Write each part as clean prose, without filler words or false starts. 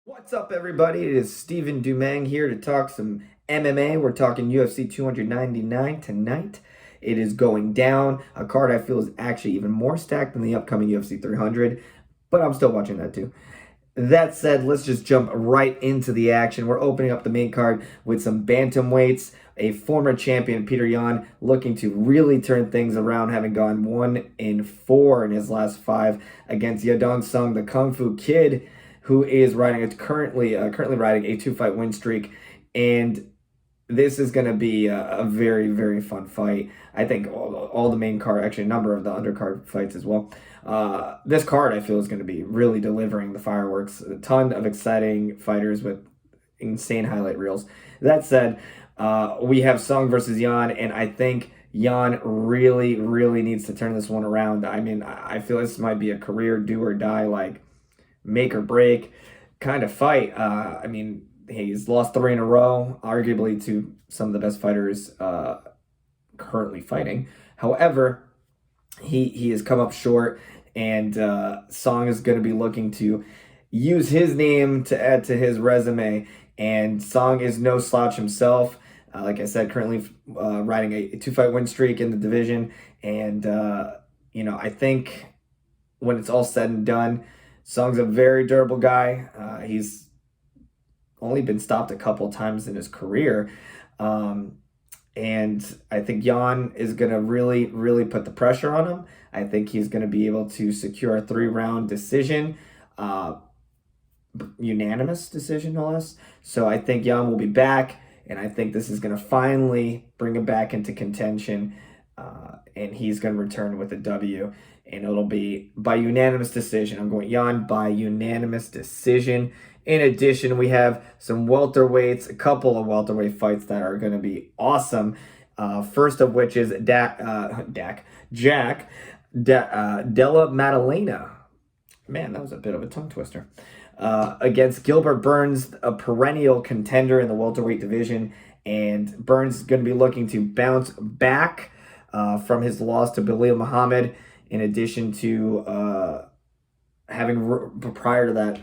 What's up, everybody? It is Steven Dumeng here to talk some MMA. We're talking UFC 299 tonight. It is going down. A card I feel is actually even more stacked than the upcoming UFC 300, but I'm still watching that too. That said, let's just jump right into the action. We're opening up the main card with some bantamweights. A former champion, Peter Yan, looking to really turn things around, having gone 1-4 in his last 5 against Yadong Sung, the Kung Fu Kid, who is currently riding a 2-fight win streak. And this is going to be a very, very fun fight. I think all the main card, actually a number of the undercard fights as well. This card, I feel, is going to be really delivering the fireworks. A ton of exciting fighters with insane highlight reels. That said, we have Sung versus Yan, and I think Yan really, really needs to turn this one around. I mean, I feel this might be a career do or die, like make or break kind of fight. I mean, he's lost 3 in a row, arguably to some of the best fighters currently fighting. However, he has come up short, and Song is going to be looking to use his name to add to his resume. And Song is no slouch himself. Like I said, currently riding a 2-fight win streak in the division. And, I think when it's all said and done, Song's a very durable guy. He's only been stopped a couple times in his career. And I think Yan is going to really, really put the pressure on him. I think he's going to be able to secure a 3-round decision, unanimous decision, no less. So I think Yan will be back, and I think this is going to finally bring him back into contention, and he's going to return with a W, and it'll be by unanimous decision. I'm going Yan by unanimous decision. In addition, we have some welterweights, a couple of welterweight fights that are going to be awesome. First of which is Jack Della Maddalena. Man, that was a bit of a tongue twister. Against Gilbert Burns, a perennial contender in the welterweight division. And Burns is going to be looking to bounce back from his loss to Belal Muhammad, in addition to having, prior to that,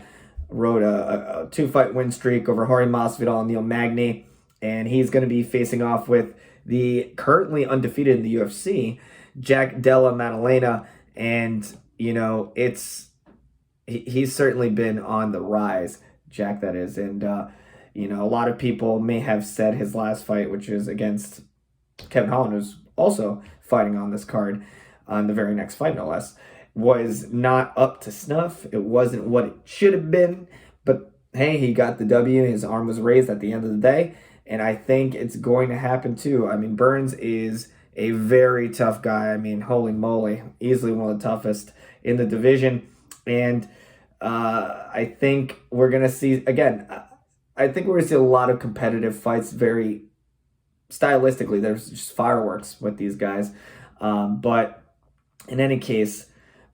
rode a 2-fight win streak over Jorge Masvidal and Neil Magny. And he's going to be facing off with the currently undefeated in the UFC, Jack Della Maddalena. And, he's certainly been on the rise, Jack, that is. And, a lot of people may have said his last fight, which is against Kevin Holland, who's also fighting on this card on the very next fight, no less, was not up to snuff. It wasn't what it should have been. But, hey, he got the W. His arm was raised at the end of the day. And I think it's going to happen, too. I mean, Burns is a very tough guy. I mean, holy moly, easily one of the toughest in the division. And I think we're going to see, again, I think we're going to see a lot of competitive fights. Very stylistically, there's just fireworks with these guys. But in any case,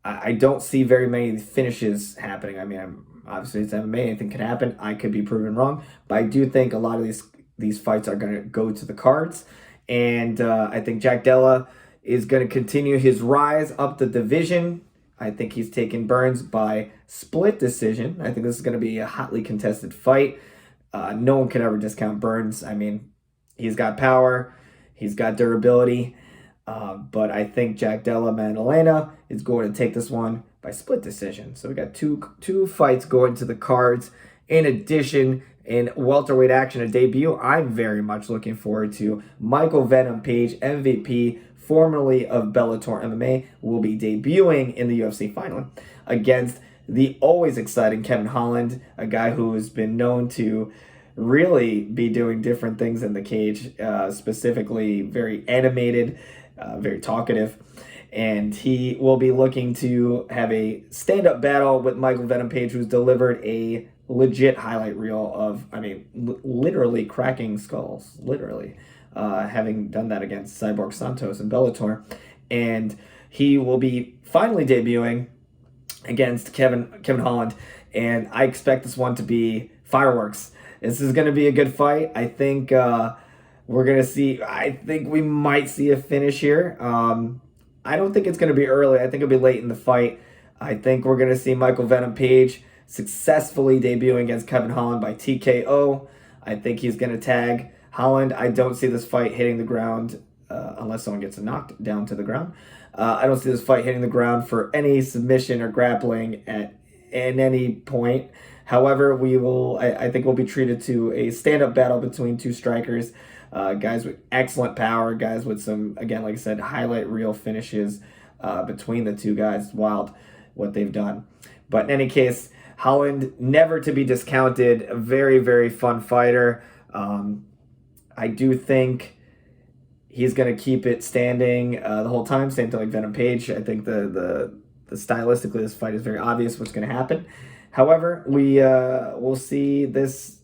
I don't see very many finishes happening. I mean, obviously it's MMA, anything can happen. I could be proven wrong, but I do think a lot of these fights are going to go to the cards. And I think Jack Della is going to continue his rise up the division. I think he's taken Burns by split decision. I think this is going to be a hotly contested fight. No one can ever discount Burns. I mean, he's got power. He's got durability. But I think Jack Della Maddalena is going to take this one by split decision. So we got two fights going to the cards. In addition, in welterweight action, a debut I'm very much looking forward to. Michael Venom Page, MVP, formerly of Bellator MMA, will be debuting in the UFC finally against the always exciting Kevin Holland, a guy who has been known to really be doing different things in the cage, specifically very animated, very talkative. And he will be looking to have a stand-up battle with Michael Venom Page, who's delivered a legit highlight reel of, literally cracking skulls, literally, having done that against Cyborg Santos in Bellator. And he will be finally debuting against Kevin Holland, and I expect this one to be fireworks. This is going to be a good fight. I think we're going to see, I think we might see a finish here. I don't think it's going to be early. I think it'll be late in the fight. I think we're going to see Michael Venom Page successfully debuting against Kevin Holland by TKO. I think he's going to tag Holland. I don't see this fight hitting the ground unless someone gets knocked down to the ground. I don't see this fight hitting the ground for any submission or grappling at any point. However, I think we'll be treated to a stand-up battle between two strikers, guys with excellent power, guys with some, again, like I said, highlight reel finishes between the two guys. Wild what they've done. But in any case, Holland, never to be discounted, a very, very fun fighter. I do think he's going to keep it standing the whole time, same thing like Venom Page. I think the stylistically, this fight is very obvious what's going to happen. However, we'll see this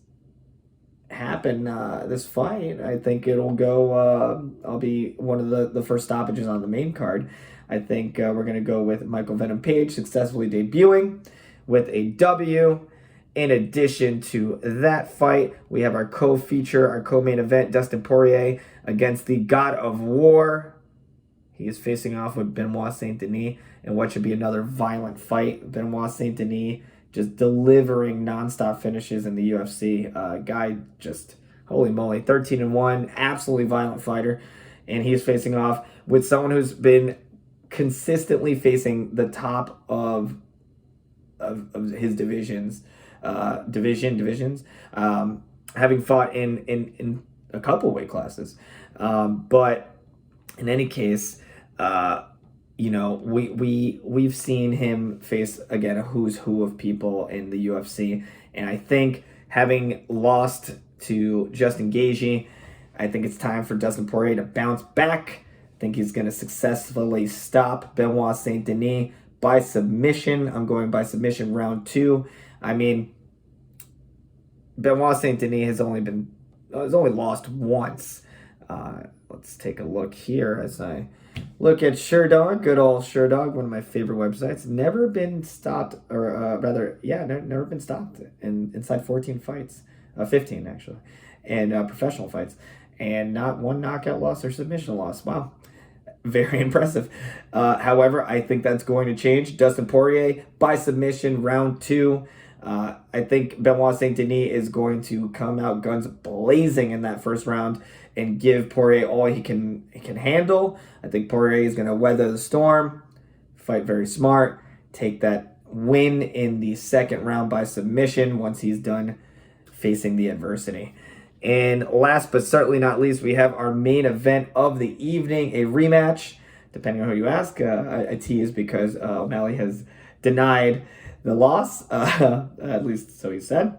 happen, this fight. I think it'll go, I'll be one of the first stoppages on the main card. I think we're going to go with Michael Venom Page successfully debuting with a W. In addition to that fight, we have our co-feature, our co-main event, Dustin Poirier against the God of War. He is facing off with Benoit Saint-Denis in what should be another violent fight. Benoit Saint-Denis just delivering nonstop finishes in the UFC. Guy just, holy moly, 13-1, absolutely violent fighter. And he's facing off with someone who's been consistently facing the top of his divisions, having fought in a couple weight classes. But in any case, we've seen him face, again, a who's who of people in the UFC. And I think having lost to Justin Gaethje, I think it's time for Dustin Poirier to bounce back. I think he's going to successfully stop Benoit Saint-Denis by submission. I'm going by submission round 2. I mean, Benoit Saint-Denis has only lost once. Let's take a look here as I look at SureDog, good old SureDog, one of my favorite websites. Never been stopped, or never been stopped inside 14 fights, 15 actually, and professional fights, and not one knockout loss or submission loss. Wow. Very impressive. However, I think that's going to change. Dustin Poirier by submission, round 2. I think Benoit Saint-Denis is going to come out guns blazing in that first round and give Poirier all he can handle. I think Poirier is going to weather the storm, fight very smart, take that win in the second round by submission once he's done facing the adversity. And last but certainly not least, we have our main event of the evening, a rematch. Depending on who you ask, I tease because O'Malley has denied the loss, at least so he said,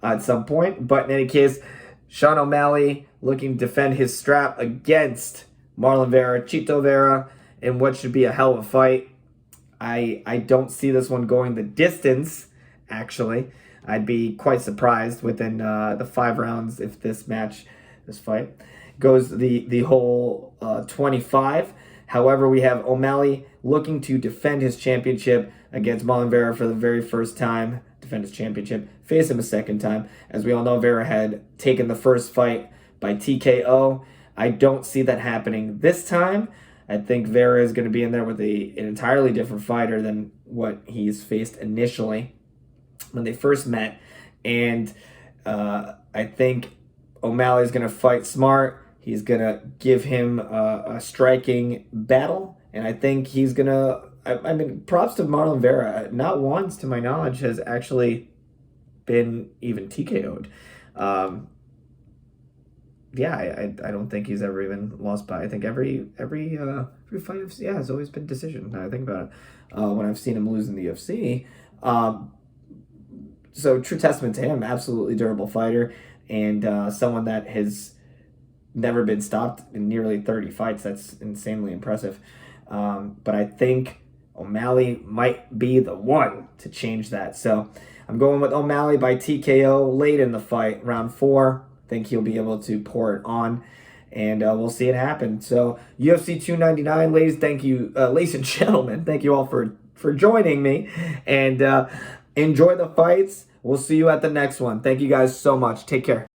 at some point. But in any case, Sean O'Malley looking to defend his strap against Marlon Vera, Chito Vera, in what should be a hell of a fight. I don't see this one going the distance, actually. I'd be quite surprised within the 5 rounds if this fight goes the whole 25. However, we have O'Malley looking to defend his championship against Marlon Vera for the very first time, defend his championship, face him a second time. As we all know, Vera had taken the first fight by TKO. I don't see that happening this time. I think Vera is going to be in there with an entirely different fighter than what he's faced initially when they first met. And I think O'Malley is going to fight smart. He's going to give him a striking battle. And I think he's going to, I mean, props to Marlon Vera. Not once, to my knowledge, has actually been even TKO'd. I don't think he's ever even lost by. I think every fight has always been decision. Now I think about it. When I've seen him lose in the UFC. So true testament to him, absolutely durable fighter, and someone that has never been stopped in nearly 30 fights. That's insanely impressive. But I think O'Malley might be the one to change that. So I'm going with O'Malley by TKO late in the fight, round 4. I think he'll be able to pour it on, and we'll see it happen. So UFC 299, ladies and gentlemen, thank you all for joining me, and enjoy the fights. We'll see you at the next one. Thank you guys so much. Take care.